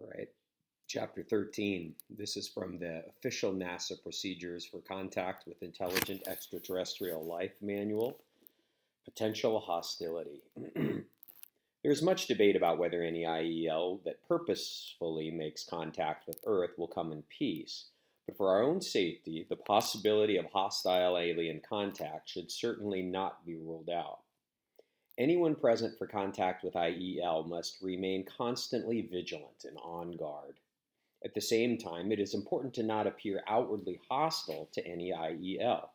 All right. Chapter 13. This is from the official NASA Procedures for Contact with Intelligent Extraterrestrial Life Manual, Potential Hostility. There's much debate about whether any IEL that purposefully makes contact with Earth will come in peace. But for our own safety, the possibility of hostile alien contact should certainly not be ruled out. Anyone present for contact with IEL must remain constantly vigilant and on guard. At the same time, it is important to not appear outwardly hostile to any IEL.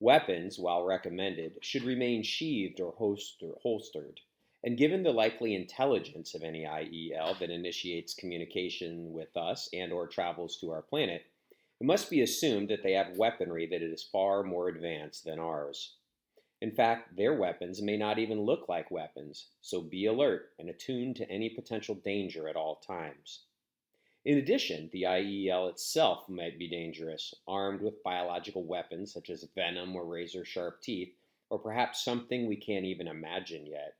Weapons, while recommended, should remain sheathed or holstered. And given the likely intelligence of any IEL that initiates communication with us and/or travels to our planet, it must be assumed that they have weaponry that is far more advanced than ours. In fact, their weapons may not even look like weapons, so be alert and attuned to any potential danger at all times. In addition, the IEL itself might be dangerous, armed with biological weapons such as venom or razor-sharp teeth, or perhaps something we can't even imagine yet.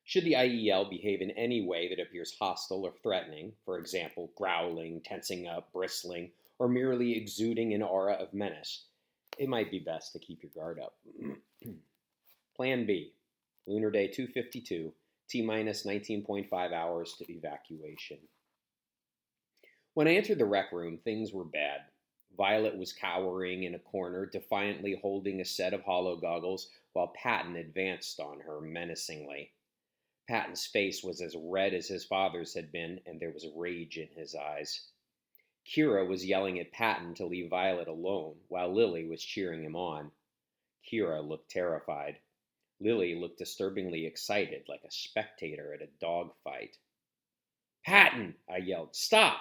Should the IEL behave in any way that appears hostile or threatening, for example, growling, tensing up, bristling, or merely exuding an aura of menace, it might be best to keep your guard up. Plan B, Lunar Day 252, T-minus 19.5 hours to evacuation. When I entered the rec room, things were bad. Violet was cowering in a corner, defiantly holding a set of hollow goggles, while Patton advanced on her menacingly. Patton's face was as red as his father's had been, and there was rage in his eyes. Kira was yelling at Patton to leave Violet alone, while Lily was cheering him on. Kira looked terrified. Lily looked disturbingly excited, like a spectator at a dogfight. "Patton!" I yelled. "Stop!"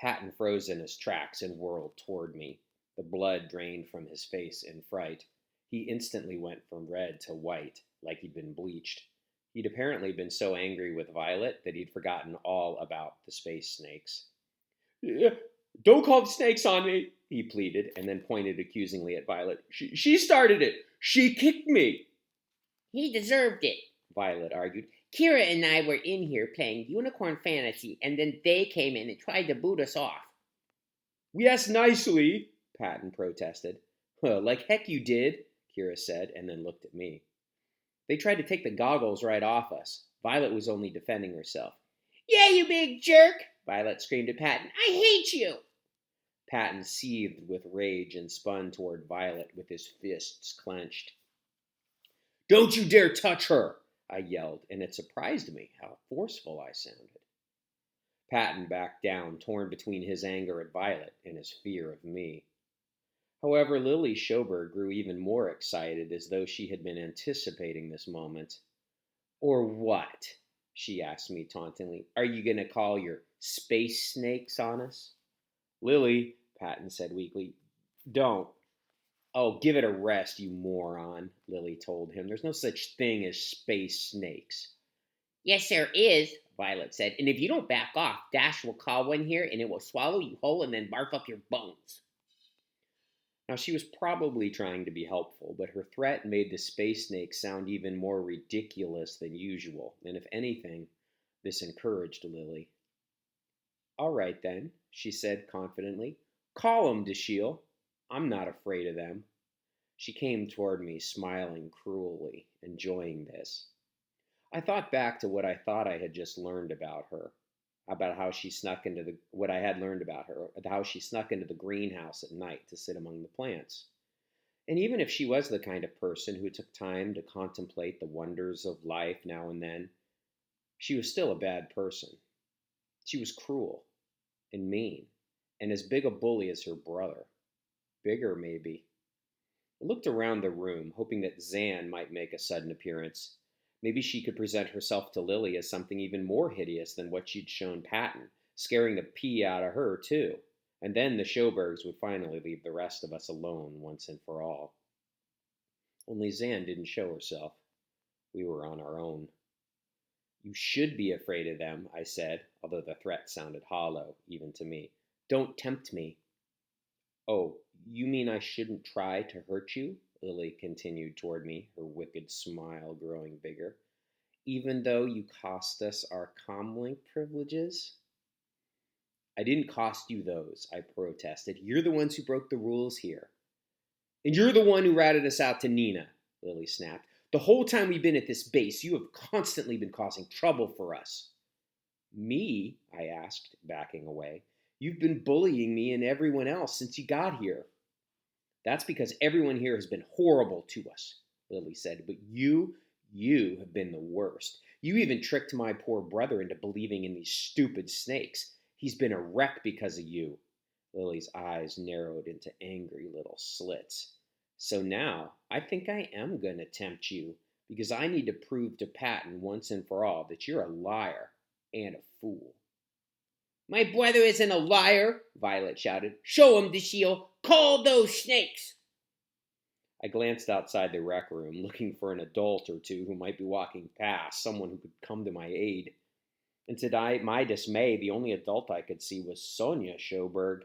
Patton froze in his tracks and whirled toward me. The blood drained from his face in fright. He instantly went from red to white, like he'd been bleached. He'd apparently been so angry with Violet that he'd forgotten all about the space snakes. "Don't call the snakes on me," he pleaded, and then pointed accusingly at Violet. She started it. She kicked me." "He deserved it," Violet argued. "Kira and I were in here playing Unicorn Fantasy, and then they came in and tried to boot us off." "We asked nicely," Patton protested. "Like heck you did," Kira said, and then looked at me. "They tried to take the goggles right off us. Violet was only defending herself." "Yeah, you big jerk," Violet screamed at Patton. "I hate you." Patton seethed with rage and spun toward Violet with his fists clenched. "Don't you dare touch her," I yelled, and it surprised me how forceful I sounded. Patton backed down, torn between his anger at Violet and his fear of me. However, Lily Schoberg grew even more excited, as though she had been anticipating this moment. "Or what?" she asked me tauntingly. "Are you going to call your space snakes on us?" "Lily," Patton said weakly, "don't." "Oh, give it a rest, you moron," Lily told him. "There's no such thing as space snakes." "Yes, there is," Violet said. "And if you don't back off, Dash will call one here and it will swallow you whole and then barf up your bones." Now, she was probably trying to be helpful, but her threat made the space snake sound even more ridiculous than usual, and if anything, this encouraged Lily. "All right, then," she said confidently. "Call 'em, Dashiell. I'm not afraid of them." She came toward me, smiling cruelly, enjoying this. I thought back to what I thought I had just learned about her, about how she snuck into how she snuck into the greenhouse at night to sit among the plants. And even if she was the kind of person who took time to contemplate the wonders of life now and then, she was still a bad person. She was cruel and mean, and as big a bully as her brother. Bigger, maybe. I looked around the room, hoping that Zan might make a sudden appearance. Maybe she could present herself to Lily as something even more hideous than what she'd shown Patton, scaring the pee out of her, too. And then the Schobergs would finally leave the rest of us alone once and for all. Only Zan didn't show herself. We were on our own. "You should be afraid of them," I said, although the threat sounded hollow, even to me. "Don't tempt me." "Oh, you mean I shouldn't try to hurt you?" Lily continued toward me, her wicked smile growing bigger. Even though you cost us our comlink privileges? I didn't cost you those, I protested. You're the ones who broke the rules here. And you're the one who ratted us out to Nina, Lily snapped. The whole time we've been at this base, you have constantly been causing trouble for us. Me? I asked, backing away. You've been bullying me and everyone else since you got here. That's because everyone here has been horrible to us, Lily said. But you have been the worst. You even tricked my poor brother into believing in these stupid snakes. He's been a wreck because of you. Lily's eyes narrowed into angry little slits. So now, I think I am going to tempt you, because I need to prove to Patton once and for all that you're a liar and a fool. My brother isn't a liar, Violet shouted. Show him the shield. Call those snakes. I glanced outside the rec room, looking for an adult or two who might be walking past, someone who could come to my aid. And to my dismay, the only adult I could see was Sonia Schoberg,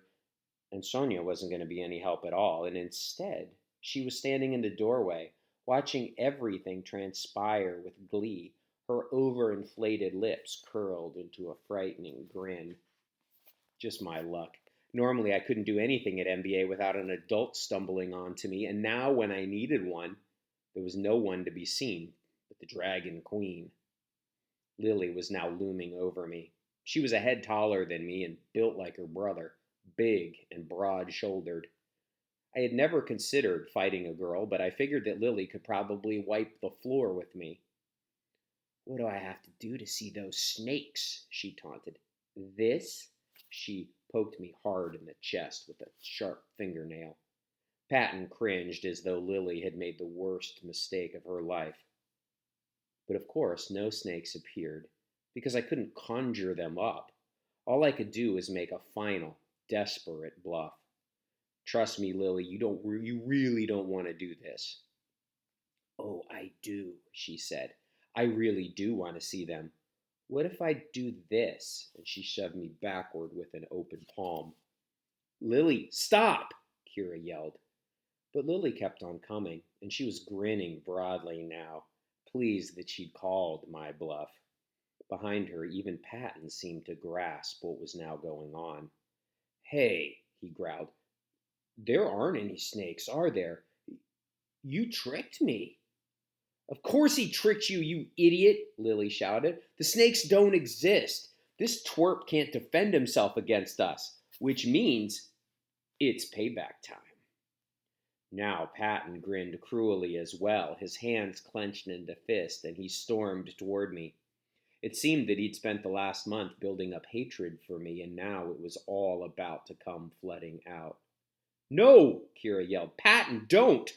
and Sonia wasn't going to be any help at all, and instead, she was standing in the doorway, watching everything transpire with glee, her overinflated lips curled into a frightening grin. Just my luck. Normally, I couldn't do anything at MBA without an adult stumbling onto me, and now when I needed one, there was no one to be seen but the Dragon Queen. Lily was now looming over me. She was a head taller than me and built like her brother, big and broad-shouldered. I had never considered fighting a girl, but I figured that Lily could probably wipe the floor with me. What do I have to do to see those snakes? She taunted. This? She poked me hard in the chest with a sharp fingernail. Patton cringed as though Lily had made the worst mistake of her life. But of course, no snakes appeared, because I couldn't conjure them up. All I could do was make a final, desperate bluff. Trust me, Lily, you really don't want to do this. Oh, I do, she said. I really do want to see them. What if I do this? And she shoved me backward with an open palm. Lily, stop! Kira yelled. But Lily kept on coming, and she was grinning broadly now, pleased that she'd called my bluff. Behind her, even Patton seemed to grasp what was now going on. Hey, he growled. There aren't any snakes, are there? You tricked me. Of course he tricked you, you idiot, Lily shouted. The snakes don't exist. This twerp can't defend himself against us, which means it's payback time. Now Patton grinned cruelly as well, his hands clenched into fists, and he stormed toward me. It seemed that he'd spent the last month building up hatred for me, and now it was all about to come flooding out. No, Kira yelled. Patton, don't!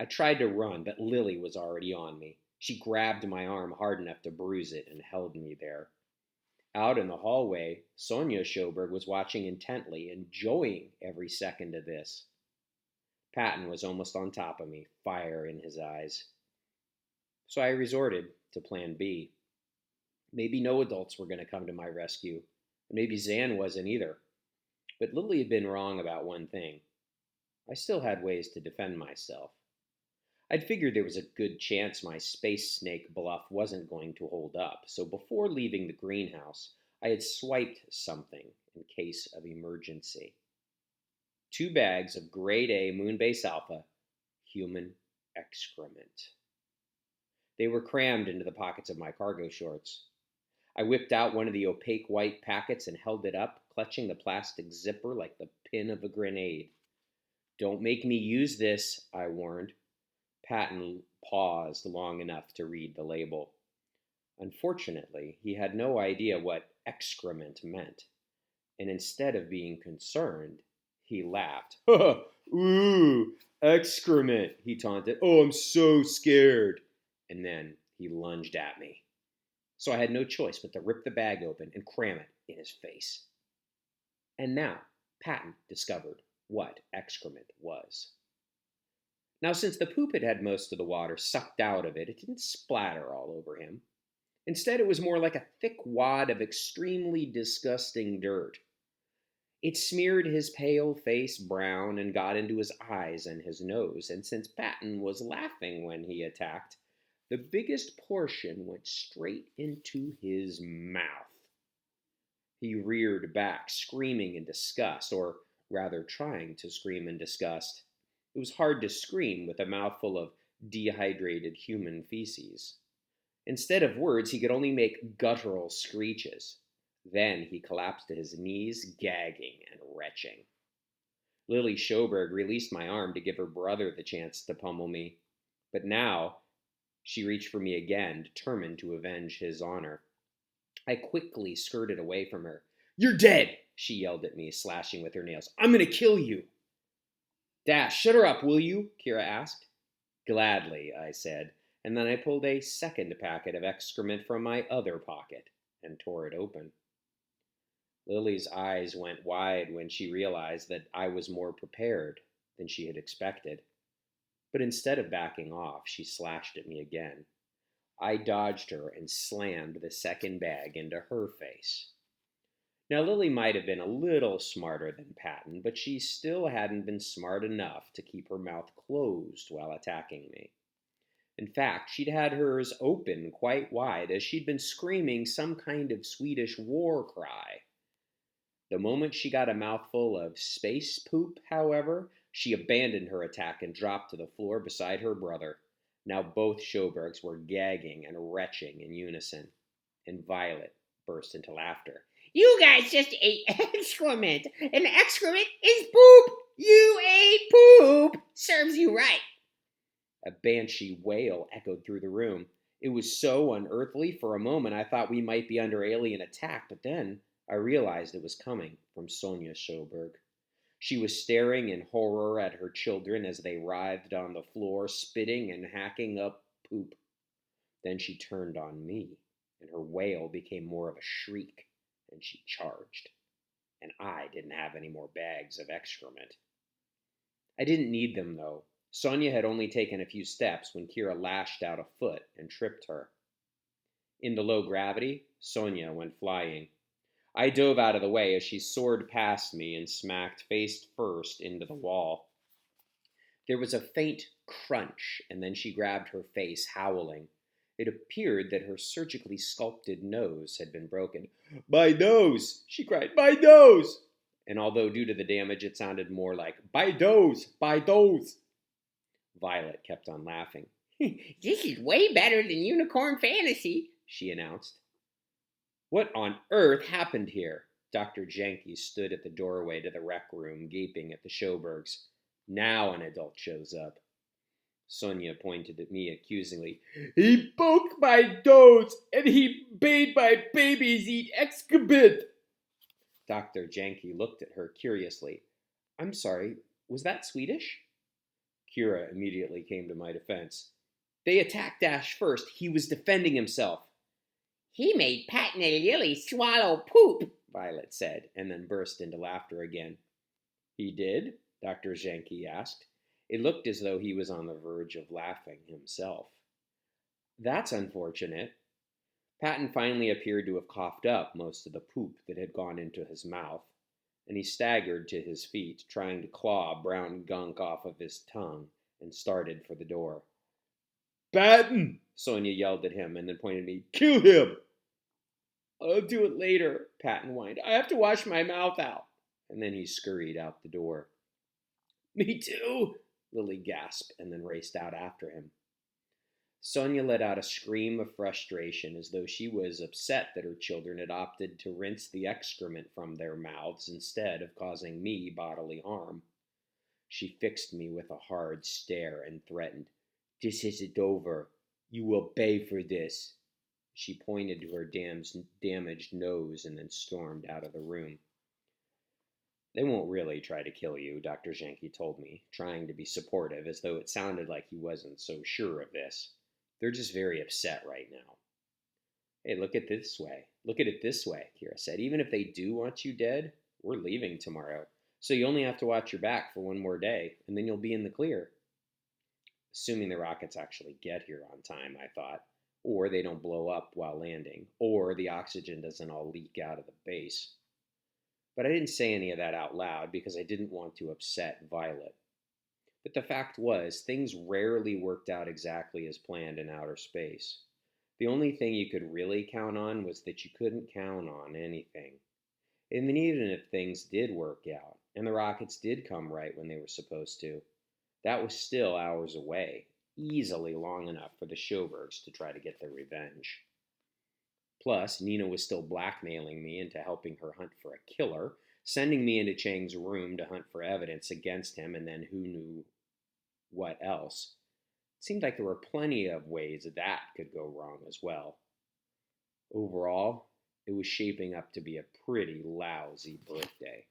I tried to run, but Lily was already on me. She grabbed my arm hard enough to bruise it and held me there. Out in the hallway, Sonia Schoberg was watching intently, enjoying every second of this. Patton was almost on top of me, fire in his eyes. So I resorted to plan B. Maybe no adults were going to come to my rescue, and maybe Zan wasn't either. But Lily had been wrong about one thing. I still had ways to defend myself. I'd figured there was a good chance my space snake bluff wasn't going to hold up, so before leaving the greenhouse, I had swiped something in case of emergency. 2 bags of grade A Moonbase Alpha human excrement. They were crammed into the pockets of my cargo shorts. I whipped out one of the opaque white packets and held it up, clutching the plastic zipper like the pin of a grenade. Don't make me use this, I warned. Patton paused long enough to read the label. Unfortunately, he had no idea what excrement meant, and instead of being concerned, he laughed. Ooh, excrement, he taunted. Oh, I'm so scared. And then he lunged at me. So I had no choice but to rip the bag open and cram it in his face. And now Patton discovered what excrement was. Now, since the poop had had most of the water sucked out of it, it didn't splatter all over him. Instead, it was more like a thick wad of extremely disgusting dirt. It smeared his pale face brown and got into his eyes and his nose, and since Patton was laughing when he attacked, The biggest portion went straight into his mouth. He reared back, screaming in disgust, or rather trying to scream in disgust. It was hard to scream with a mouthful of dehydrated human feces. Instead of words, he could only make guttural screeches. Then he collapsed to his knees, gagging and retching. Lily Schoberg released my arm to give her brother the chance to pummel me, but now she reached for me again, determined to avenge his honor. I quickly skirted away from her. "You're dead!" she yelled at me, slashing with her nails. "I'm going to kill you!" "Dash, shut her up, will you?" Kira asked. "Gladly," I said, and then I pulled a second packet of excrement from my other pocket and tore it open. Lily's eyes went wide when she realized that I was more prepared than she had expected. But instead of backing off, she slashed at me again. I dodged her and slammed the second bag into her face. Now, Lily might have been a little smarter than Patton, but she still hadn't been smart enough to keep her mouth closed while attacking me. In fact, she'd had hers open quite wide as she'd been screaming some kind of Swedish war cry. The moment she got a mouthful of space poop, however, she abandoned her attack and dropped to the floor beside her brother. Now both Schobergs were gagging and retching in unison, and Violet burst into laughter. "You guys just ate excrement, and excrement is poop! You ate poop! Serves you right!" A banshee wail echoed through the room. It was so unearthly, for a moment I thought we might be under alien attack, but then I realized it was coming from Sonia Schoberg. She was staring in horror at her children as they writhed on the floor, spitting and hacking up poop. Then she turned on me, and her wail became more of a shriek, and she charged. And I didn't have any more bags of excrement. I didn't need them, though. Sonia had only taken a few steps when Kira lashed out a foot and tripped her. In the low gravity, Sonia went flying. I dove out of the way as she soared past me and smacked face first into the wall. There was a faint crunch, and then she grabbed her face, howling. It appeared that her surgically sculpted nose had been broken. "My nose!" she cried. "My nose!" And although due to the damage it sounded more like, "By those! By those!" Violet kept on laughing. "This is way better than Unicorn Fantasy," she announced. What on earth happened here? Dr. Janke stood at the doorway to the rec room, gaping at the Schobergs. Now an adult shows up. Sonia pointed at me accusingly. "He poked my nose, and he made my babies eat excrement." Dr. Janke looked at her curiously. "I'm sorry, was that Swedish?" Kira immediately came to my defense. "They attacked Dash first. He was defending himself." "He made Patton and Lily swallow poop," Violet said, and then burst into laughter again. "He did?" Dr. Janke asked. It looked as though he was on the verge of laughing himself. "That's unfortunate." Patton finally appeared to have coughed up most of the poop that had gone into his mouth, and he staggered to his feet, trying to claw brown gunk off of his tongue, and started for the door. "Patton!" Sonia yelled at him and then pointed at me. "Kill him!" "I'll do it later," Patton whined. "I have to wash my mouth out." And then he scurried out the door. "Me too," Lily gasped and then raced out after him. Sonia let out a scream of frustration as though she was upset that her children had opted to rinse the excrement from their mouths instead of causing me bodily harm. She fixed me with a hard stare and threatened, "This isn't over. You will pay for this." She pointed to her damaged nose and then stormed out of the room. "They won't really try to kill you," Dr. Janke told me, trying to be supportive as though it sounded like he wasn't so sure of this. "They're just very upset right now." "Hey, look at it this way. Look at it this way," Kira said. "Even if they do want you dead, we're leaving tomorrow. So you only have to watch your back for one more day, and then you'll be in the clear." Assuming the rockets actually get here on time, I thought. Or they don't blow up while landing. Or the oxygen doesn't all leak out of the base. But I didn't say any of that out loud because I didn't want to upset Violet. But the fact was, things rarely worked out exactly as planned in outer space. The only thing you could really count on was that you couldn't count on anything. And then even if things did work out, and the rockets did come right when they were supposed to, that was still hours away, easily long enough for the Schobergs to try to get their revenge. Plus, Nina was still blackmailing me into helping her hunt for a killer, sending me into Chang's room to hunt for evidence against him, and then who knew what else. It seemed like there were plenty of ways that could go wrong as well. Overall, it was shaping up to be a pretty lousy birthday.